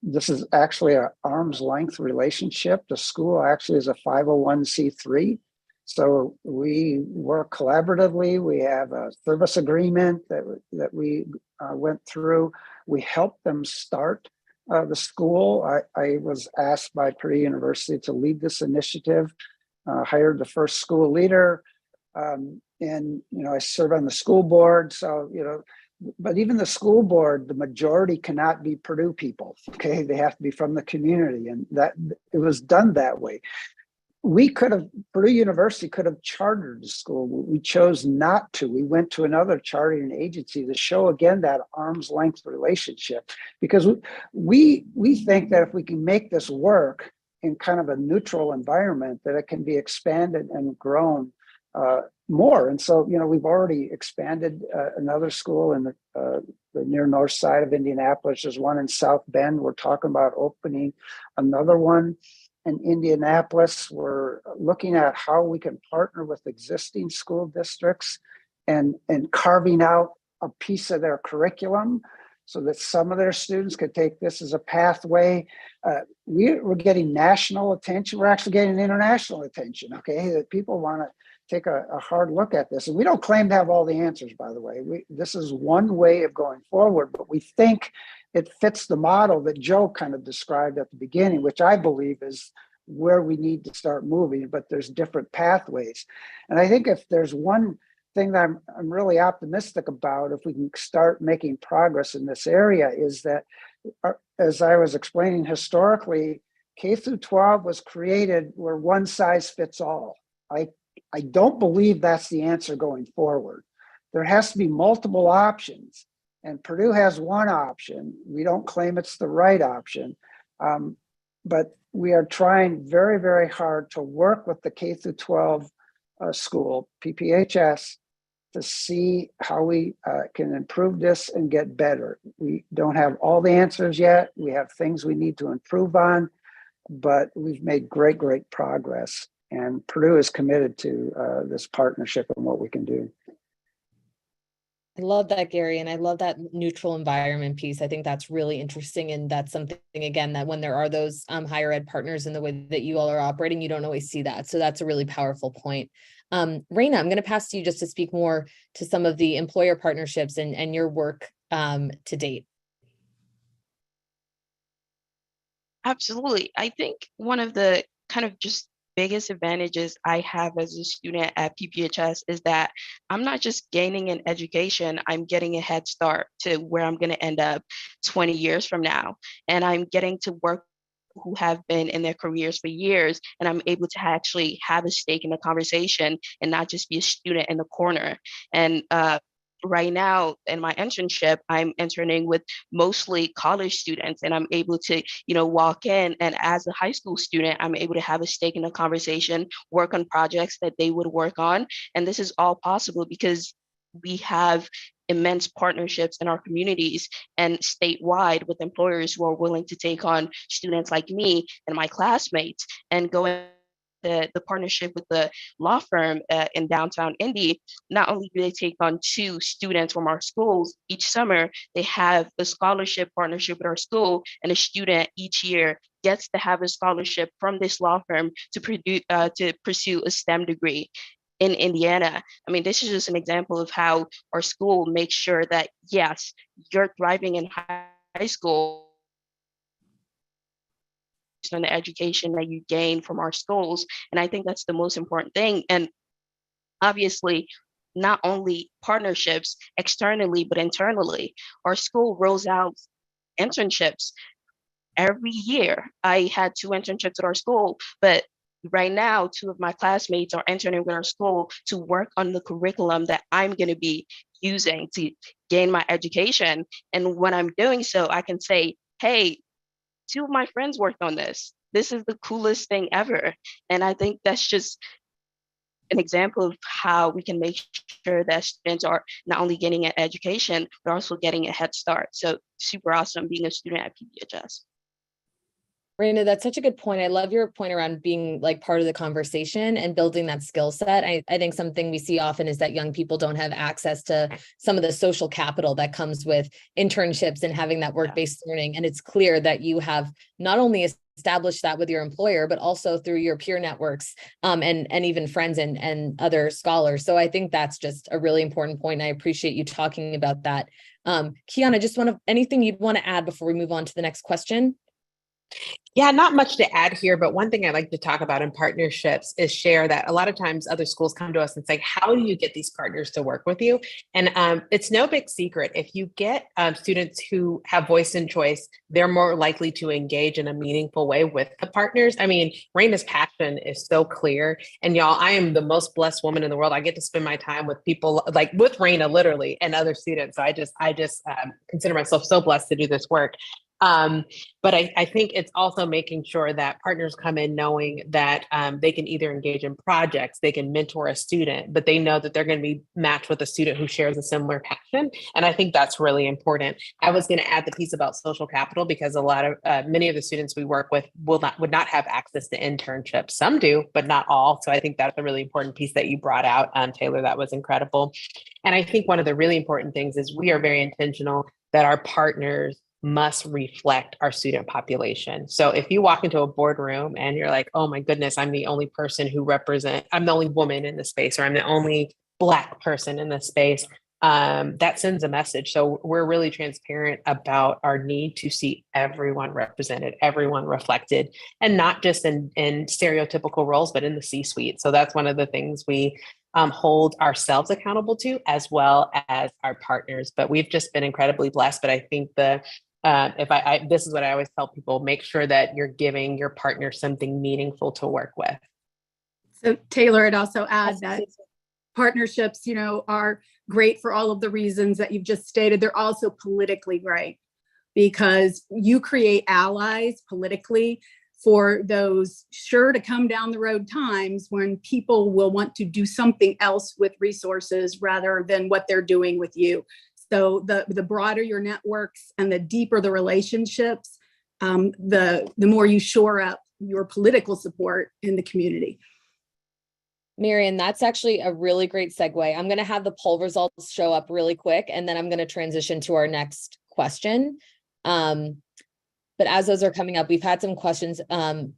This is actually an arm's length relationship. The school actually is a 501c3. So we work collaboratively. We have a service agreement that we went through. We helped them start the school. I was asked by Purdue University to lead this initiative, hired the first school leader, and I serve on the school board. So, but even the school board, the majority cannot be Purdue people. Okay, they have to be from the community, and that it was done that way. Purdue University could have chartered the school. We chose not to. We went to another chartering agency to show again that arm's length relationship, because we think that if we can make this work in kind of a neutral environment, that it can be expanded and grown more. And so, we've already expanded another school in the near north side of Indianapolis. There's one in South Bend. We're talking about opening another one in Indianapolis. We're looking at how we can partner with existing school districts and carving out a piece of their curriculum so that some of their students could take this as a pathway. We're getting national attention. We're actually getting international attention, okay? That people want to take a hard look at this. And we don't claim to have all the answers, by the way. This is one way of going forward, but we think it fits the model that Joe kind of described at the beginning, which I believe is where we need to start moving, but there's different pathways. And I think if there's one thing that I'm really optimistic about, if we can start making progress in this area, is that, as I was explaining historically, K through 12 was created where one size fits all. I don't believe that's the answer going forward. There has to be multiple options. And Purdue has one option. We don't claim it's the right option, but we are trying very, very hard to work with the K through 12 school, PPHS, to see how we can improve this and get better. We don't have all the answers yet. We have things we need to improve on, but we've made great, great progress. And Purdue is committed to this partnership and what we can do. I love that, Gary. And I love that neutral environment piece. I think that's really interesting. And that's something, again, that when there are those higher ed partners in the way that you all are operating, you don't always see that. So that's a really powerful point. Raina, I'm going to pass to you just to speak more to some of the employer partnerships and your work to date. Absolutely. I think one of the kind of just biggest advantages I have as a student at PPHS is that I'm not just gaining an education, I'm getting a head start to where I'm going to end up 20 years from now. And I'm getting to work who have been in their careers for years, and I'm able to actually have a stake in the conversation and not just be a student in the corner. And right now in my internship, I'm interning with mostly college students, and I'm able to, walk in, and as a high school student, I'm able to have a stake in the conversation, work on projects that they would work on. And this is all possible because we have immense partnerships in our communities and statewide with employers who are willing to take on students like me and my classmates and go in the partnership with the law firm in downtown Indy. Not only do they take on 2 students from our schools each summer, they have a scholarship partnership with our school, and a student each year gets to have a scholarship from this law firm to pursue a STEM degree in Indiana. I mean, this is just an example of how our school makes sure that, yes, you're thriving in high school on the education that you gain from our schools. And I think that's the most important thing. And obviously, not only partnerships externally, but internally, our school rolls out internships every year. I had 2 internships at our school, but right now, 2 of my classmates are interning with our school to work on the curriculum that I'm going to be using to gain my education. And when I'm doing so, I can say, hey, 2 of my friends worked on this. This is the coolest thing ever. And I think that's just an example of how we can make sure that students are not only getting an education, but also getting a head start. So super awesome being a student at PPHS. Raina, that's such a good point. I love your point around being like part of the conversation and building that skill set. I think something we see often is that young people don't have access to some of the social capital that comes with internships and having that work-based learning. And it's clear that you have not only established that with your employer, but also through your peer networks and even friends and other scholars. So I think that's just a really important point. I appreciate you talking about that. Kiana, anything you'd want to add before we move on to the next question? Yeah, not much to add here, but one thing I like to talk about in partnerships is share that a lot of times other schools come to us and say, how do you get these partners to work with you? And it's no big secret. If you get students who have voice and choice, they're more likely to engage in a meaningful way with the partners. I mean, Raina's passion is so clear. And y'all, I am the most blessed woman in the world. I get to spend my time with people like with Raina, literally, and other students. So I just consider myself so blessed to do this work. But I think it's also making sure that partners come in knowing that they can either engage in projects, they can mentor a student, but they know that they're going to be matched with a student who shares a similar passion. And I think that's really important. I was going to add the piece about social capital because a lot of many of the students we work with would not have access to internships. Some do, but not all. So I think that's a really important piece that you brought out, Taylor. That was incredible. And I think one of the really important things is we are very intentional that our partners must reflect our student population. So if you walk into a boardroom and you're like, oh my goodness, I'm the only person I'm the only woman in the space, or I'm the only Black person in the space, that sends a message. So we're really transparent about our need to see everyone represented, everyone reflected, and not just in stereotypical roles, but in the C-suite. So that's one of the things we hold ourselves accountable to, as well as our partners. But we've just been incredibly blessed. But I think this is what I always tell people: make sure that you're giving your partner something meaningful to work with. So Taylor, I'd also add that partnerships, are great for all of the reasons that you've just stated. They're also politically great because you create allies politically for those sure to come down the road times when people will want to do something else with resources rather than what they're doing with you. So the broader your networks and the deeper the relationships, the more you shore up your political support in the community. Marian, that's actually a really great segue. I'm going to have the poll results show up really quick, and then I'm going to transition to our next question. But as those are coming up, we've had some questions. So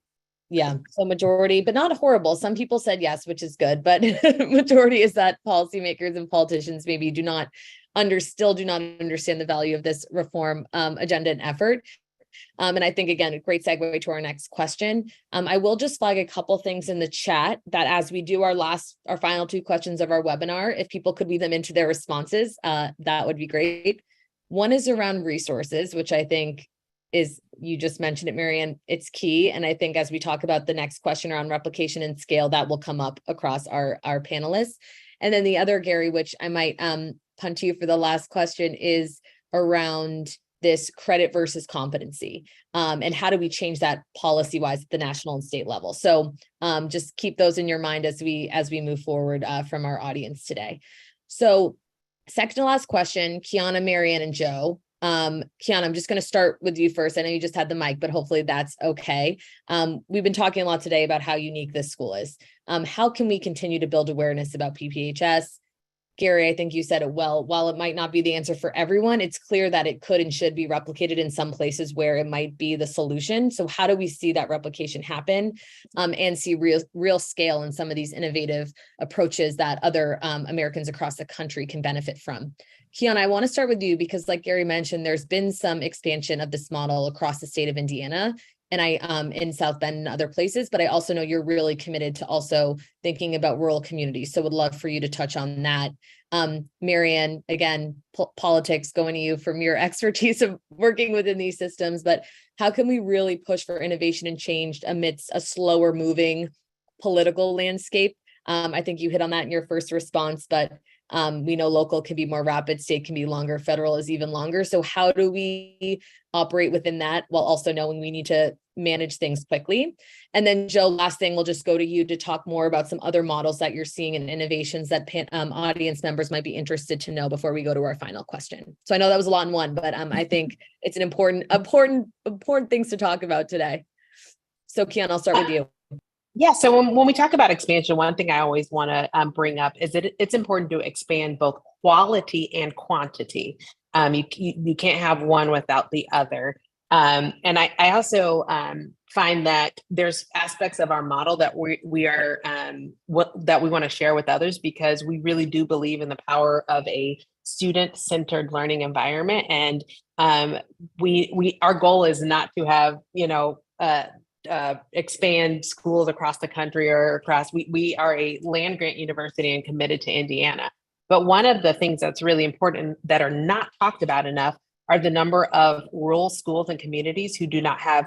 majority, but not horrible. Some people said yes, which is good, but majority is that policymakers and politicians maybe still do not understand the value of this reform agenda and effort. And I think, again, a great segue to our next question. I will just flag a couple things in the chat that as we do our final two questions of our webinar, if people could weave them into their responses, that would be great. One is around resources, which I think you just mentioned it, Marian, it's key. And I think as we talk about the next question around replication and scale, that will come up across our panelists. And then the other, Gary, which I might punt to you for the last question, is around this credit versus competency, and how do we change that policy-wise at the national and state level. So just keep those in your mind as we move forward from our audience today. So second to last question, Kiana, Marian, and Joe. Kiana, I'm just going to start with you first. I know you just had the mic, but hopefully that's okay. We've been talking a lot today about how unique this school is. How can we continue to build awareness about PPHS? Gary, I think you said it well. While it might not be the answer for everyone, it's clear that it could and should be replicated in some places where it might be the solution. So how do we see that replication happen and see real scale in some of these innovative approaches that other Americans across the country can benefit from? Kiana, I want to start with you because, like Gary mentioned, there's been some expansion of this model across the state of Indiana and in South Bend and other places, but I also know you're really committed to also thinking about rural communities. So would love for you to touch on that. Marian, again, politics going to you from your expertise of working within these systems, but how can we really push for innovation and change amidst a slower moving political landscape? I think you hit on that in your first response, but we know local can be more rapid, state can be longer, federal is even longer. So how do we operate within that while also knowing we need to manage things quickly? And then Joe, last thing, we'll just go to you to talk more about some other models that you're seeing and innovations that audience members might be interested to know before we go to our final question. So I know that was a lot in one, but I think it's an important things to talk about today. So Kian, I'll start with you. Yeah. So when we talk about expansion, one thing I always want to bring up is that it's important to expand both quality and quantity. You can't have one without the other. And I also find that there's aspects of our model that we are that we want to share with others, because we really do believe in the power of a student-centered learning environment. And our goal is not to have, expand schools across the country or across. We are a land grant university and committed to Indiana. But one of the things that's really important that are not talked about enough are the number of rural schools and communities who do not have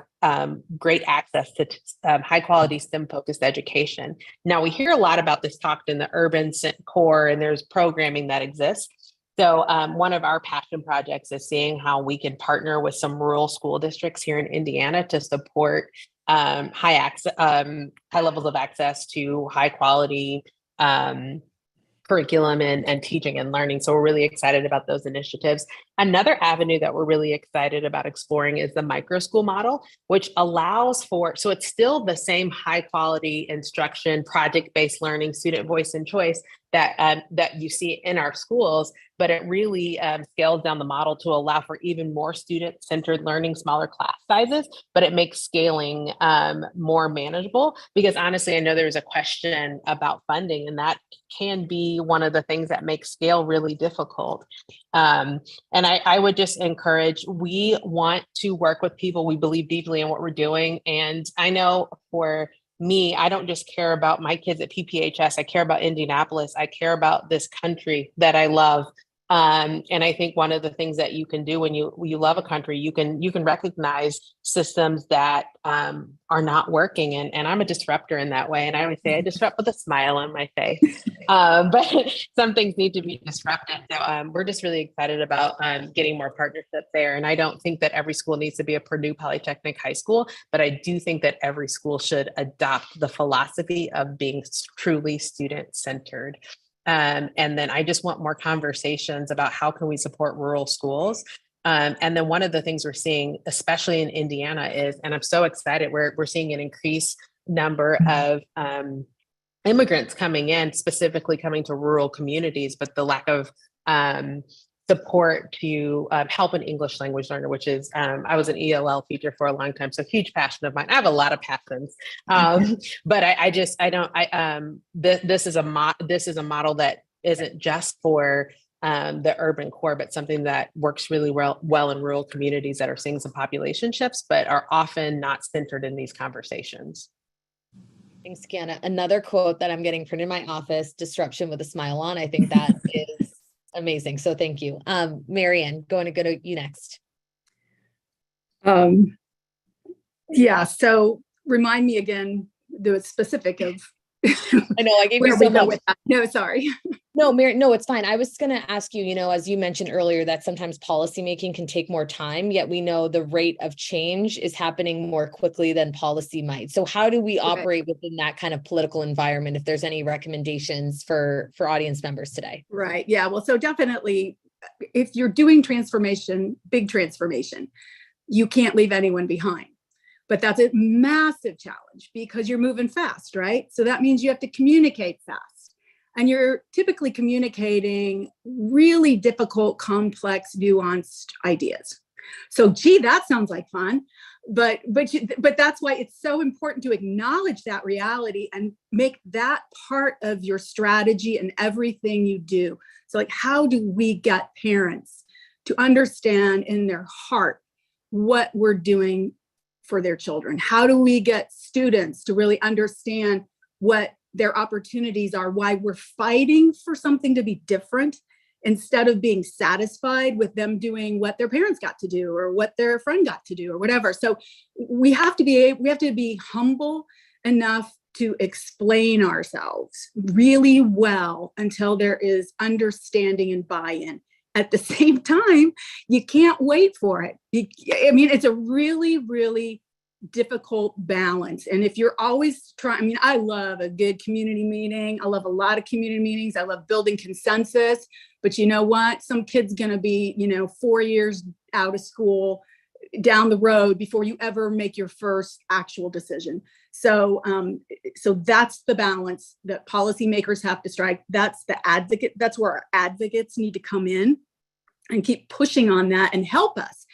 great access to high quality STEM focused education. Now, we hear a lot about this talked in the urban core, and there's programming that exists. So one of our passion projects is seeing how we can partner with some rural school districts here in Indiana to support high levels of access to high quality curriculum and teaching and learning. So we're really excited about those initiatives. Another avenue that we're really excited about exploring is the micro school model, which allows so it's still the same high quality instruction, project-based learning, student voice and choice that you see in our schools, but it really scales down the model to allow for even more student-centered learning, smaller class sizes, but it makes scaling more manageable. Because honestly, I know there was a question about funding, and that can be one of the things that makes scale really difficult. And I would just encourage, we want to work with people. We believe deeply in what we're doing. And I know for me, I don't just care about my kids at PPHS. I care about Indianapolis. I care about this country that I love. And I think one of the things that you can do when you love a country, you can recognize systems that are not working. And I'm a disruptor in that way. And I always say I disrupt with a smile on my face. But some things need to be disrupted. So we're just really excited about getting more partnership there. And I don't think that every school needs to be a Purdue Polytechnic high school, but I do think that every school should adopt the philosophy of being truly student-centered. And then I just want more conversations about how can we support rural schools. And then one of the things we're seeing, especially in Indiana, is, and I'm so excited, we're seeing an increased number of immigrants coming in, specifically coming to rural communities, but the lack of support to help an English language learner, which is, I was an ELL teacher for a long time, so huge passion of mine. I have a lot of passions, but this is a model that isn't just for the urban core, but something that works really well in rural communities that are seeing some population shifts, but are often not centered in these conversations. Thanks, Kiana. Another quote that I'm getting printed in my office: disruption with a smile on. I think that is amazing. So thank you. Marianne, going to go to you next. Yeah. So remind me again, the specific of. I know I gave you so much. No, sorry. No, Mary, no, it's fine. I was going to ask you, as you mentioned earlier, that sometimes policymaking can take more time, yet we know the rate of change is happening more quickly than policy might. So how do we operate within that kind of political environment, if there's any recommendations for audience members today? Right. Yeah. Well, so definitely, if you're doing transformation, big transformation, you can't leave anyone behind. But that's a massive challenge because you're moving fast, right? So that means you have to communicate fast. And you're typically communicating really difficult, complex, nuanced ideas. So, gee, that sounds like fun. But that's why it's so important to acknowledge that reality and make that part of your strategy and everything you do. So, like, how do we get parents to understand in their heart what we're doing for their children? How do we get students to really understand what their opportunities are, why we're fighting for something to be different instead of being satisfied with them doing what their parents got to do or what their friend got to do or whatever. So we have to be humble enough to explain ourselves really well until there is understanding and buy-in. At the same time, you can't wait for it. It's a really, really difficult balance. And if you're always trying, I love a good community meeting. I love a lot of community meetings. I love building consensus. But you know what? Some kid's going to be, 4 years out of school down the road before you ever make your first actual decision. So, so that's the balance that policymakers have to strike. That's where our advocates need to come in and keep pushing on that and help us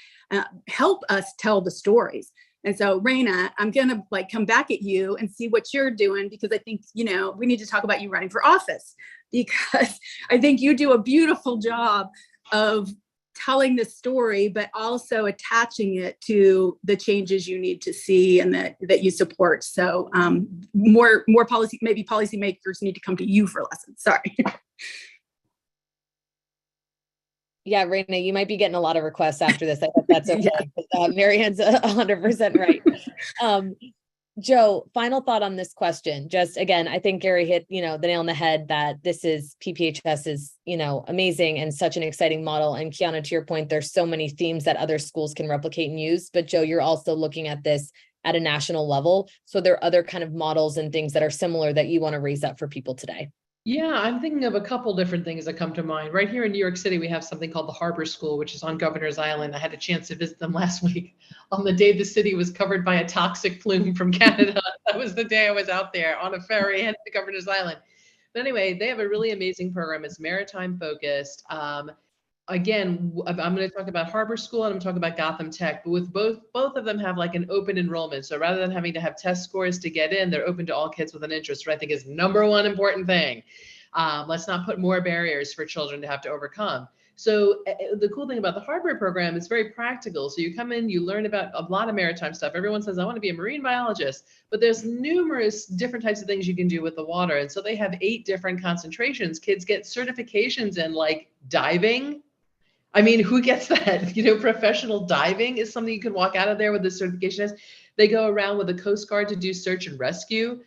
tell the stories. And so, Raina, I'm going to come back at you and see what you're doing, because I think, we need to talk about you running for office, because I think you do a beautiful job of telling the story, but also attaching it to the changes you need to see and that you support. So more policymakers need to come to you for lessons. Sorry. Yeah, Raina, you might be getting a lot of requests after this. I hope that's okay. Yeah. Marianne's 100% right. Joe, final thought on this question. Just again, I think Gary hit, the nail on the head that this is PPHS is, amazing and such an exciting model. And Kiana, to your point, there's so many themes that other schools can replicate and use. But Joe, you're also looking at this at a national level. So there are other kind of models and things that are similar that you want to raise up for people today. Yeah, I'm thinking of a couple different things that come to mind. Right here in New York City, we have something called the Harbor School, which is on Governor's Island. I had a chance to visit them last week on the day the city was covered by a toxic plume from Canada. That was the day I was out there on a ferry headed to Governor's Island. But anyway, they have a really amazing program. It's maritime focused. Again, I'm going to talk about Harbor School and I'm talking about Gotham Tech, but with both of them have an open enrollment. So rather than having to have test scores to get in, they're open to all kids with an interest, which I think is number one important thing. Let's not put more barriers for children to have to overcome. So the cool thing about the Harbor program is very practical. So you come in, you learn about a lot of maritime stuff. Everyone says, I want to be a marine biologist, but there's numerous different types of things you can do with the water. And so they have 8 different concentrations. Kids get certifications in diving. I mean, who gets that? Professional diving is something you can walk out of there with the certification. They go around with the Coast Guard to do search and rescue.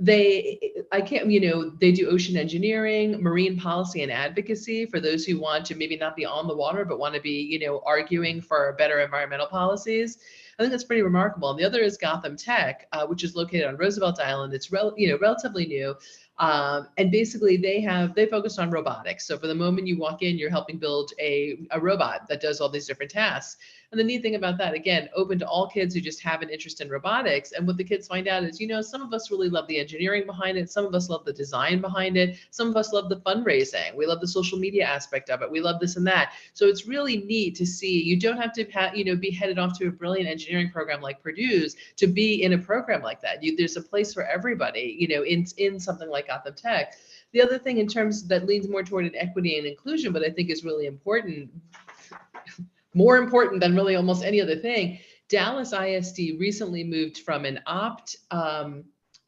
They do ocean engineering, marine policy and advocacy for those who want to maybe not be on the water, but want to be, arguing for better environmental policies. I think that's pretty remarkable. And the other is Gotham Tech, which is located on Roosevelt Island. It's relatively new. And basically they focus on robotics. So for the moment you walk in, you're helping build a robot that does all these different tasks. And the neat thing about that, again, open to all kids who just have an interest in robotics. And what the kids find out is, some of us really love the engineering behind it. Some of us love the design behind it. Some of us love the fundraising. We love the social media aspect of it. We love this and that. So it's really neat to see. You don't have to be headed off to a brilliant engineering program like Purdue's to be in a program like that. There's a place for everybody, in something like Gotham Tech. The other thing in terms that leans more toward an equity and inclusion, but I think is really important, more important than really almost any other thing, Dallas ISD recently moved from an opt-in,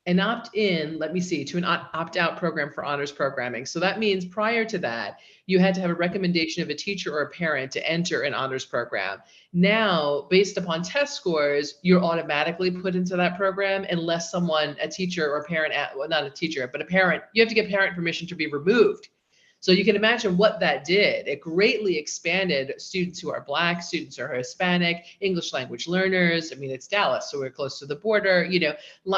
to an opt-out program for honors programming. So that means prior to that, you had to have a recommendation of a teacher or a parent to enter an honors program. Now, based upon test scores, you're automatically put into that program unless a teacher or a parent, well, not a teacher, but a parent, you have to get parent permission to be removed. So you can imagine what that did. It greatly expanded students who are Black, students who are Hispanic, English language learners. I mean, it's Dallas, so we're close to the border,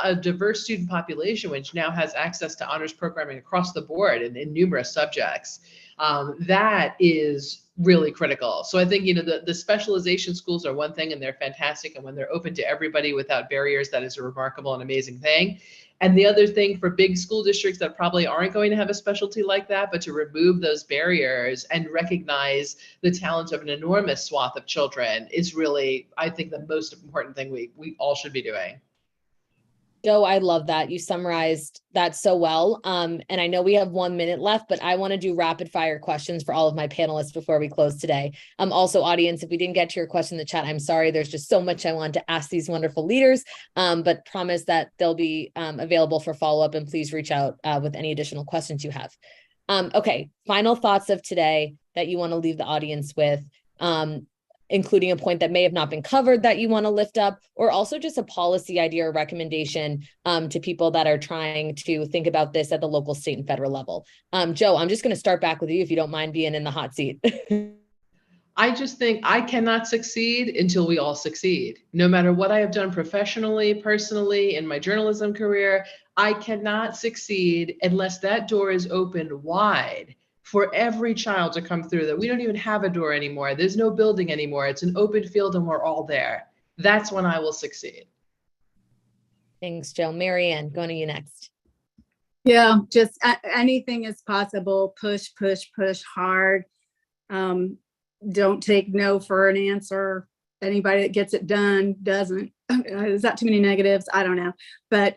a diverse student population, which now has access to honors programming across the board in numerous subjects. That is really critical. So I think, the specialization schools are one thing and they're fantastic. And when they're open to everybody without barriers, that is a remarkable and amazing thing. And the other thing for big school districts that probably aren't going to have a specialty like that, but to remove those barriers and recognize the talent of an enormous swath of children is really, I think, the most important thing we all should be doing. Joe, I love that. You summarized that so well. And I know we have 1 minute left, but I want to do rapid fire questions for all of my panelists before we close today. Also, audience, if we didn't get to your question in the chat, I'm sorry. There's just so much I want to ask these wonderful leaders, but promise that they'll be available for follow-up, and please reach out with any additional questions you have. Okay, final thoughts of today that you want to leave the audience with. Including a point that may have not been covered that you want to lift up, or also just a policy idea or recommendation to people that are trying to think about this at the local, state, and federal level. Joe, I'm just going to start back with you if you don't mind being in the hot seat. I just think I cannot succeed until we all succeed. No matter what I have done professionally, personally, in my journalism career, I cannot succeed unless that door is opened wide for every child to come through, that we don't even have a door anymore. There's no building anymore. It's an open field and we're all there. That's when I will succeed. Thanks, Joe. Mary Ann, going to you next. Yeah, just anything is possible. Push, push, push hard. Don't take no for an answer. Anybody that gets it done doesn't. Is that too many negatives? I don't know. But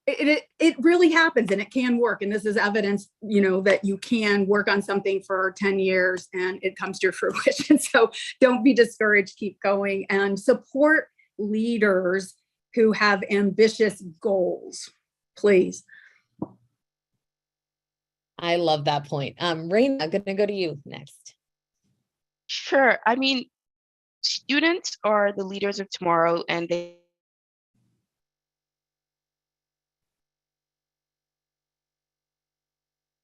it really happens, and it can work. And this is evidence, that you can work on something for 10 years and it comes to fruition. So don't be discouraged, keep going, and support leaders who have ambitious goals, please. I love that point. Raina, I'm going to go to you next. Sure. I mean, students are the leaders of tomorrow, and they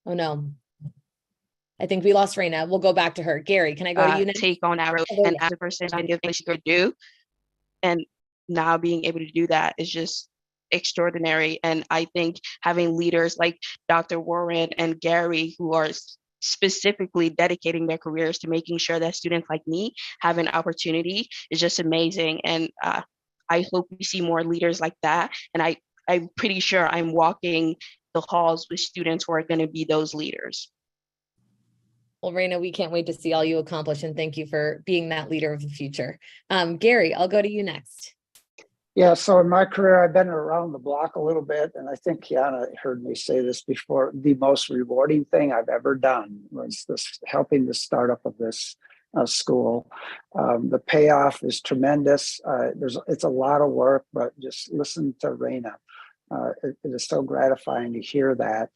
Oh no, I think we lost Raina. We'll go back to her. Gary, can I go to you next? take on that role, and as a person I give things to do, and now being able to do that is just extraordinary. And I think having leaders like Dr. Warren and Gary, who are specifically dedicating their careers to making sure that students like me have an opportunity, is just amazing. And I hope we see more leaders like that. And I'm pretty sure I'm walking the halls with students who are going to be those leaders. Well, Raina, we can't wait to see all you accomplish, and thank you for being that leader of the future. Gary, I'll go to you next. Yeah, so in my career, I've been around the block a little bit, and I think Kiana heard me say this before. The most rewarding thing I've ever done was helping the startup of this school. The payoff is tremendous. It's a lot of work, but just listen to Raina. It is so gratifying to hear that.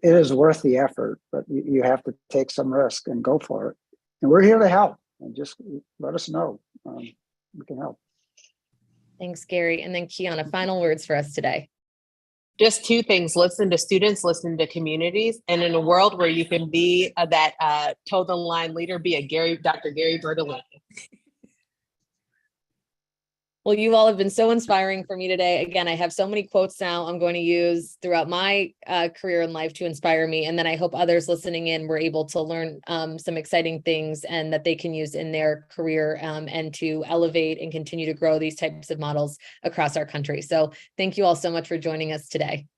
It is worth the effort, but you have to take some risk and go for it. And we're here to help. And just let us know. We can help. Thanks, Gary. And then Kiana, final words for us today. Just two things: listen to students, listen to communities, and in a world where you can be that toe-the-line leader, be a Dr. Gary Bertolini. Well, you all have been so inspiring for me today. Again, I have so many quotes now I'm going to use throughout my career in life to inspire me. And then I hope others listening in were able to learn some exciting things and that they can use in their career and to elevate and continue to grow these types of models across our country. So thank you all so much for joining us today.